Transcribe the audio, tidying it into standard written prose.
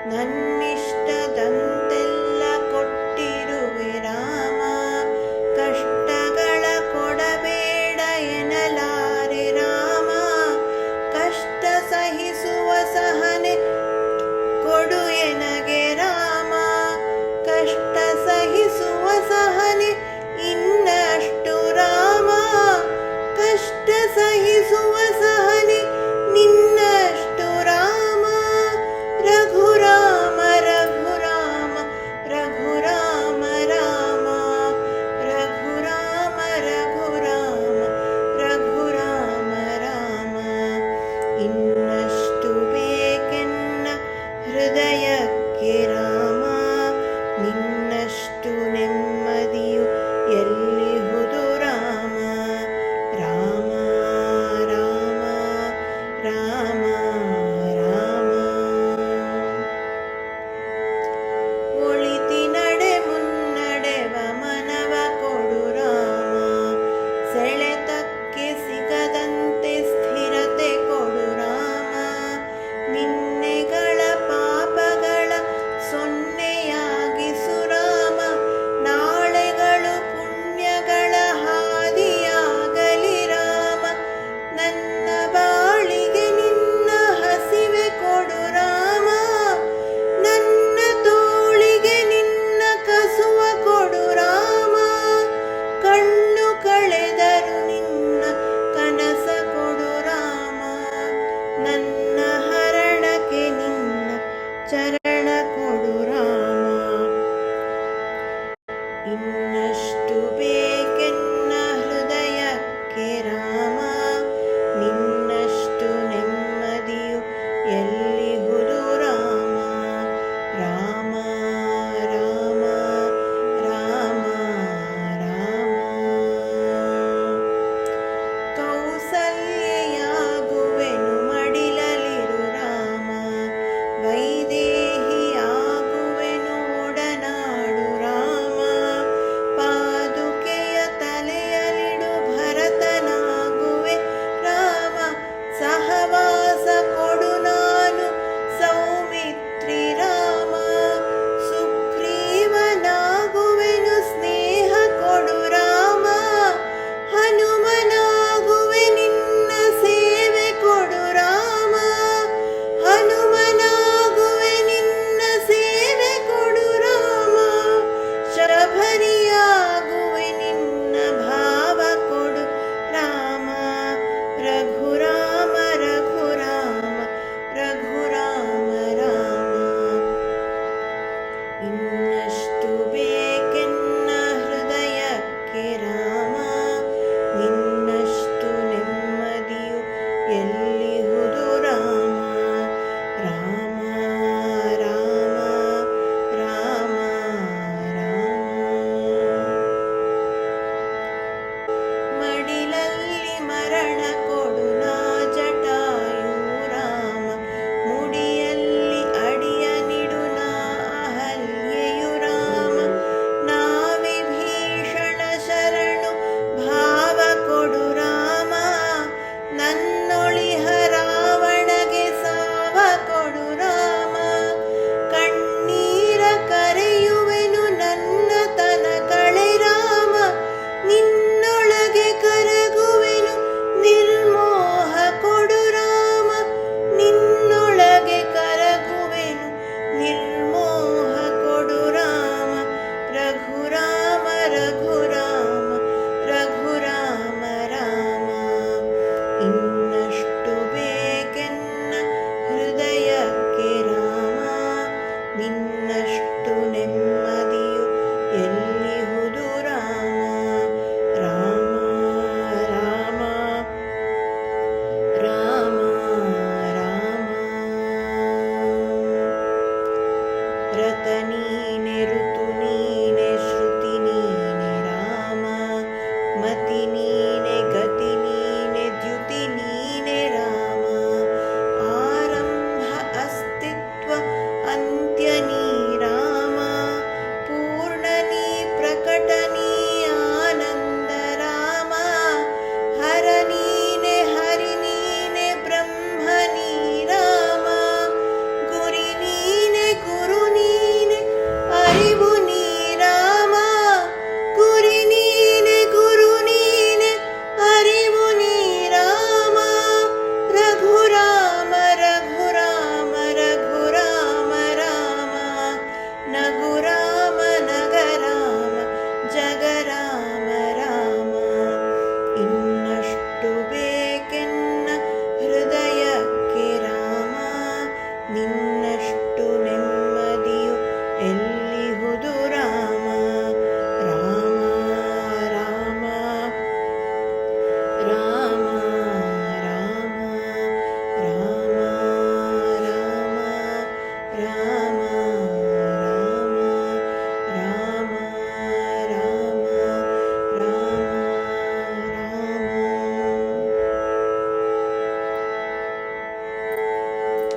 ನನ್ನಿಷ್ಟದಂತೆಲ್ಲ ಕೊಟ್ಟಿರುವೆ ರಾಮ. ಕಷ್ಟಗಳ ಕೊಡಬೇಡ ಎನ್ನಲಾರೆ ರಾಮ. ಕಷ್ಟ ಸಹಿಸುವ ಸಹನೆ ಕೊಡು ಎನಗೆ ರಾಮ. ಕಷ್ಟ ಸಹಿಸುವ ಸಹನೆ ಇನ್ನಷ್ಟು ರಾಮ. ಕಷ್ಟ ಸಹಿಸುವ ಸಹನೆ ನಿನ್ನಷ್ಟು ರಾಮ. ರಘುರಾಮ ರಘುರಾಮ ರಘುರಾಮ ರಾಮ. ರಘುರಾಮ ರಘುರಾಮ ರಘುರಾಮ ರಾಮ. ಇನ್ನಷ್ಟು ಬೇಕೆನ್ನ ಹೃದಯಕ್ಕೆ ರಾಮ. ನಿನ್ನಷ್ಟು ನೆಮ್ಮದಿಯು ಎಲ್ಲಿಹುದು ರಾಮ. ರಾಮ ರಾಮ ರಾಮ ರಾಮ. ಒಳಿತಿ ನಡೆ ಮುನ್ನಡೆವ ಮನವ ಕೊಡು ರಾಮ. ಸೆಳೆತಕ್ಕೆ ಸಿಗದಂತೆ ಸ್ಥಿರತೆ ಕೊಡು ರಾಮ. ನಿನ್ನೆಗಳ ಪಾಪಗಳ ಸೊನ್ನೆಯಾಗಿಸು ರಾಮ. ನಾಳೆಗಳು ಪುಣ್ಯಗಳ ಹಾದಿಯಾಗಲಿ ರಾಮ. ನನ್ನ ಬಾಳಿಗೆ ನಿನ್ನ ಹಸಿವೆ ಕೊಡು ರಾಮ. ನನ್ನ ತೋಳಿಗೆ ನಿನ್ನ ಕಸುವ ಕೊಡು ರಾಮ. ಕಣ್ಣು ಕಳೆದರು ನಿನ್ನ ಕನಸ ಕೊಡು ರಾಮ. ನನ್ನ ಹರಣಕ್ಕೆ ನಿನ್ನ ಚರಣ ಕೊಡು ರಾಮ. ಇನ್ನಷ್ಟು ಬೇಕೆನ್ನ ಹೃದಯಕ್ಕೆ ರಾಮ. ನಿನ್ನಷ್ಟು ನೆಮ್ಮದಿಯು ಎಲ್ಲಿಹುದು ರಾಮ. ರಾಮ ರಾಮ ರಾಮ ರಾಮ. ಕೌಸಲ್ಯೆಯಾಗುವೆನು ಮಡಿಲಲಿರು ರಾಮ. ವೈದೇಹಿಯಾಗುವೆನು ಒಡನಾಡು ರಾಮ. ಪಾದುಕೆಯ ತಲೆಯಲಿಡು ಭರತನಾಗುವೆ ರಾಮ. ಸಹವಾಸ ಕೊಡು ನಾನು ಸೌಮಿತ್ರಿ ರಾಮ. ಸುಗ್ರೀವನಾಗುವೆನು ಸ್ನೇಹ ಕೊಡು ರಾಮ. ಹನುಮನಾಗುವೆ ನಿನ್ನ ಸೇವೆ ಕೊಡು ರಾಮ. ಹನುಮನಾಗುವೆ ನಿನ್ನ ಸೇವೆ ಕೊಡು ರಾಮ. ಶಬರಿಯಾಗುವೆ ನಿನ್ನ ಭಾವ ಕೊಡು ರಾಮ. ರಘುರಾಮ ರಘುರಾಮ ರಘುರಾಮ ರಾಮ. ಇನ್ನಷ್ಟು ಬೇಕೆನ್ನ ಹೃದಯಕ್ಕೆ ರಾಮ. ನಿನ್ನಷ್ಟು ನೆಮ್ಮದಿಯು ಎಲ್ಲಿಹುದು ರಾಮ. ರಾಮ ರಾಮ ರಾಮ ರಾಮ. ಮಡಿಲಲ್ಲಿ ಮರಣ ಕೊಡು ನಾ ಜಟಾಯು ರಾಮ. ಮುಡಿಯಲ್ಲಿ ಅಡಿಯ ನಿಡು ನಾ ಅಹಲ್ಯೆಯು ರಾಮ. ನಾ ವಿಭೀಷಣ ಶರಣು ಭಾವ ಕೊಡು ರಾಮ. ನನ್ನೊಳಿಹ ರಾವಣಗೆ ಸಾವ ಕೊಡು ರಾಮ. ಕಣ್ಣೀರ ಕರೆಯುವೆನು ನನ್ನ ತನ ಕಳೆ ರಾಮ. ನಿನ್ನೊಳಗೆ ಕರಗುವೆನು ನಿರ್ಮೋಹ ಕೊಡು ರಾಮ. ನಿನ್ನೊಳಗೆ ಕರಗುವೆನು ನಿರ್ಮೋಹ ಕೊಡು ರಾಮ. ರಘುರಾಮ ರಘುರಾಮ ರಘುರಾಮ ರಾಮ. ಇನ್ನಷ್ಟು ಬೇಕೆನ್ನ ಹೃದಯಕ್ಕೆ ರಾಮ. ನಿನ್ನಷ್ಟು ನೆಮ್ಮದಿಯು ಎಲ್ಲಿಹುದು ರಾಮ. ರಾಮ ರಾಮ ರಾಮ ರಾಮ. ರತನೀ